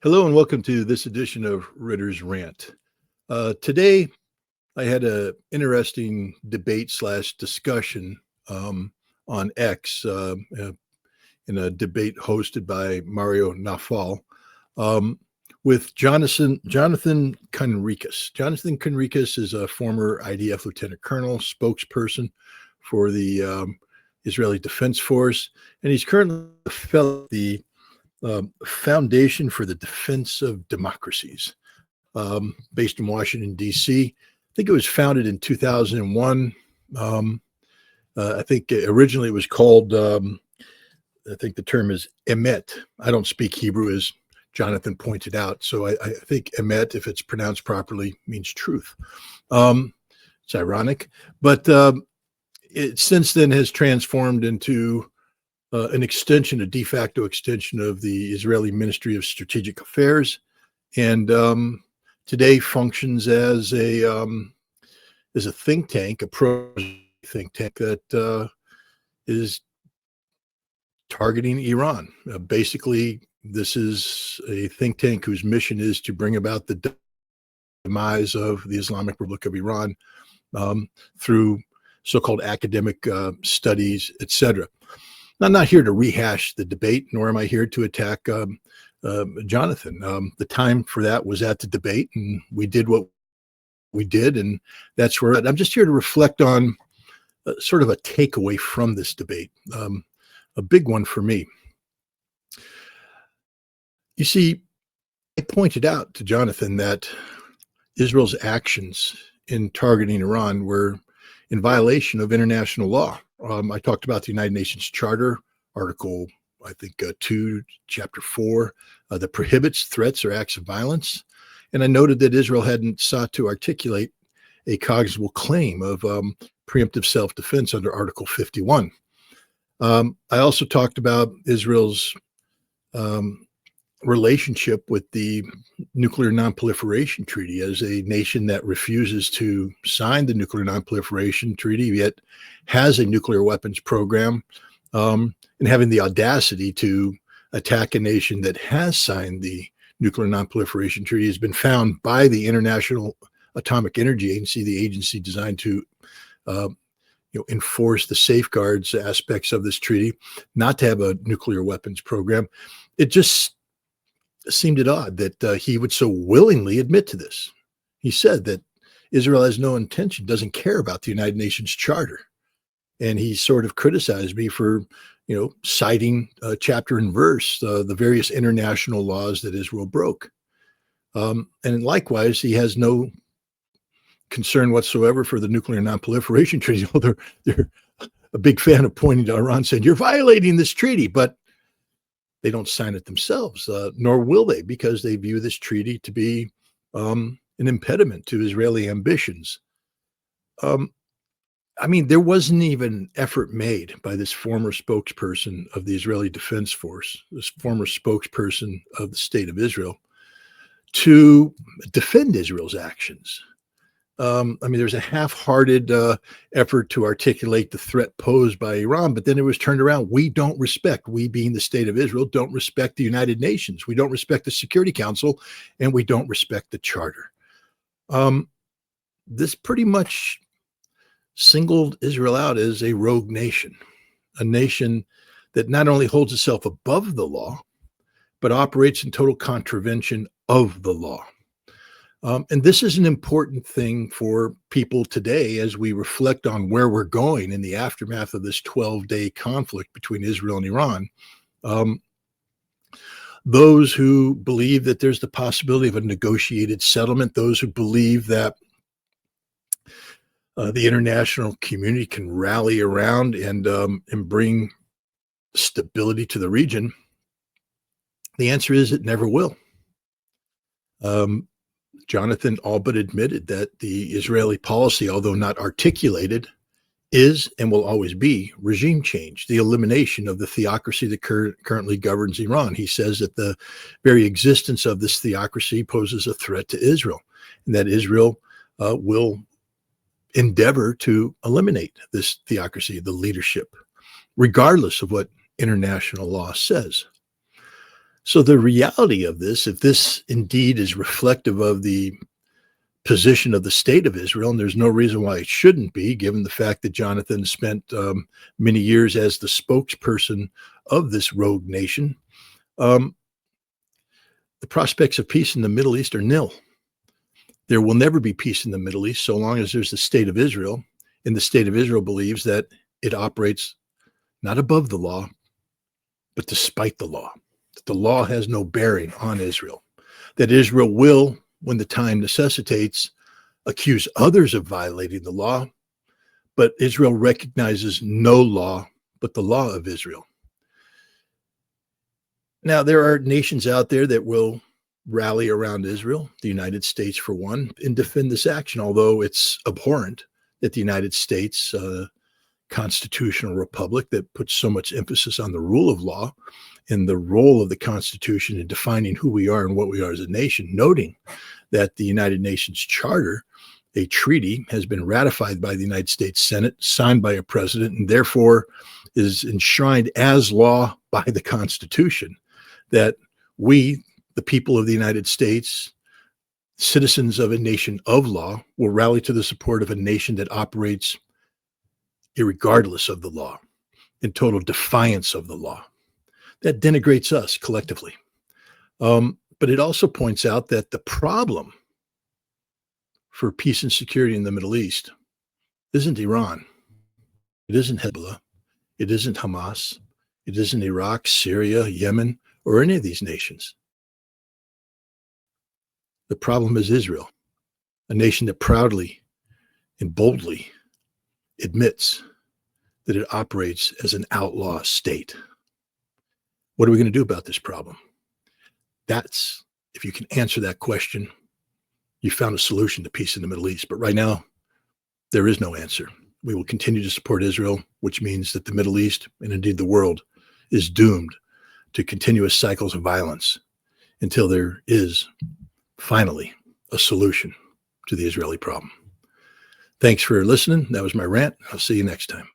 Hello and welcome to this edition of Ritter's Rant. Today, I had an interesting debate slash discussion on X in a debate hosted by Mario Nafal with Jonathan Conricus. Jonathan Conricus is a former IDF lieutenant colonel, spokesperson for the Israeli Defense Force, and he's currently a fellow at the Foundation for the Defense of Democracies, based in Washington, D.C. I think it was founded in 2001. I think originally it was called, I think the term is Emet. I don't speak Hebrew, as Jonathan pointed out. So I think Emet, if it's pronounced properly, means truth. It's ironic. But it since then has transformed into an extension, a de facto extension of the Israeli Ministry of Strategic Affairs, and today functions as a think tank, a pro think tank that is targeting Iran. Basically, this is a think tank whose mission is to bring about the demise of the Islamic Republic of Iran through so-called academic studies, etc. I'm not here to rehash the debate, nor am I here to attack Jonathan. The time for that was at the debate, and we did what we did, and that's where I'm just here to reflect on sort of a takeaway from this debate, a big one for me. You see, I pointed out to Jonathan that Israel's actions in targeting Iran were in violation of international law. I talked about the United Nations Charter, Article, I think, 2, Chapter 4, that prohibits threats or acts of violence. And I noted that Israel hadn't sought to articulate a cognizable claim of preemptive self-defense under Article 51. I also talked about Israel's relationship with the Nuclear Non-Proliferation Treaty as a nation that refuses to sign the Nuclear Non-Proliferation Treaty, yet has a nuclear weapons program, and having the audacity to attack a nation that has signed the Nuclear Non-Proliferation Treaty has been found by the International Atomic Energy Agency, the agency designed to enforce the safeguards aspects of this treaty, not to have a nuclear weapons program. It just seemed it odd that he would so willingly admit to this. He said that Israel has no intention, doesn't care about the United Nations Charter. And he sort of criticized me for, citing chapter and verse, the various international laws that Israel broke. And likewise, he has no concern whatsoever for the Nuclear Non-Proliferation Treaty. Well, they're a big fan of pointing to Iran saying, you're violating this treaty, but they don't sign it themselves, nor will they, because they view this treaty to be an impediment to Israeli ambitions. There wasn't even effort made by this former spokesperson of the Israeli Defense Force, this former spokesperson of the State of Israel, to defend Israel's actions. There's a half-hearted effort to articulate the threat posed by Iran, but then it was turned around. We being the State of Israel, don't respect the United Nations. We don't respect the Security Council, and we don't respect the Charter. This pretty much singled Israel out as a rogue nation, a nation that not only holds itself above the law, but operates in total contravention of the law. And this is an important thing for people today as we reflect on where we're going in the aftermath of this 12-day conflict between Israel and Iran. Those who believe that there's the possibility of a negotiated settlement, those who believe that the international community can rally around and bring stability to the region, the answer is it never will. Jonathan all but admitted that the Israeli policy, although not articulated, is and will always be regime change, the elimination of the theocracy that currently governs Iran. He says that the very existence of this theocracy poses a threat to Israel, and that Israel will endeavor to eliminate this theocracy, the leadership, regardless of what international law says. So the reality of this, if this indeed is reflective of the position of the state of Israel, and there's no reason why it shouldn't be, given the fact that Jonathan spent many years as the spokesperson of this rogue nation, um, the prospects of peace in the Middle East are nil. There will never be peace in the Middle East so long as there's the state of Israel, and the state of Israel believes that it operates not above the law, but despite the law. That the law has no bearing on Israel. That Israel will, when the time necessitates, accuse others of violating the law, but Israel recognizes no law but the law of Israel. Now, there are nations out there that will rally around Israel, the United States for one, and defend this action, although it's abhorrent that the United States, constitutional republic that puts so much emphasis on the rule of law and the role of the Constitution in defining who we are and what we are as a nation, noting that the United Nations Charter, a treaty, has been ratified by the United States Senate, signed by a president, and therefore is enshrined as law by the Constitution, that we, the people of the United States, citizens of a nation of law, will rally to the support of a nation that operates irregardless of the law, in total defiance of the law. That denigrates us collectively. But it also points out that the problem for peace and security in the Middle East isn't Iran. It isn't Hezbollah. It isn't Hamas. It isn't Iraq, Syria, Yemen, or any of these nations. The problem is Israel, a nation that proudly and boldly admits that it operates as an outlaw state. What are we going to do about this problem? That's, if you can answer that question, you found a solution to peace in the Middle East. But right now, there is no answer. We will continue to support Israel, which means that the Middle East, and indeed the world, is doomed to continuous cycles of violence until there is finally a solution to the Israeli problem. Thanks for listening. That was my rant. I'll see you next time.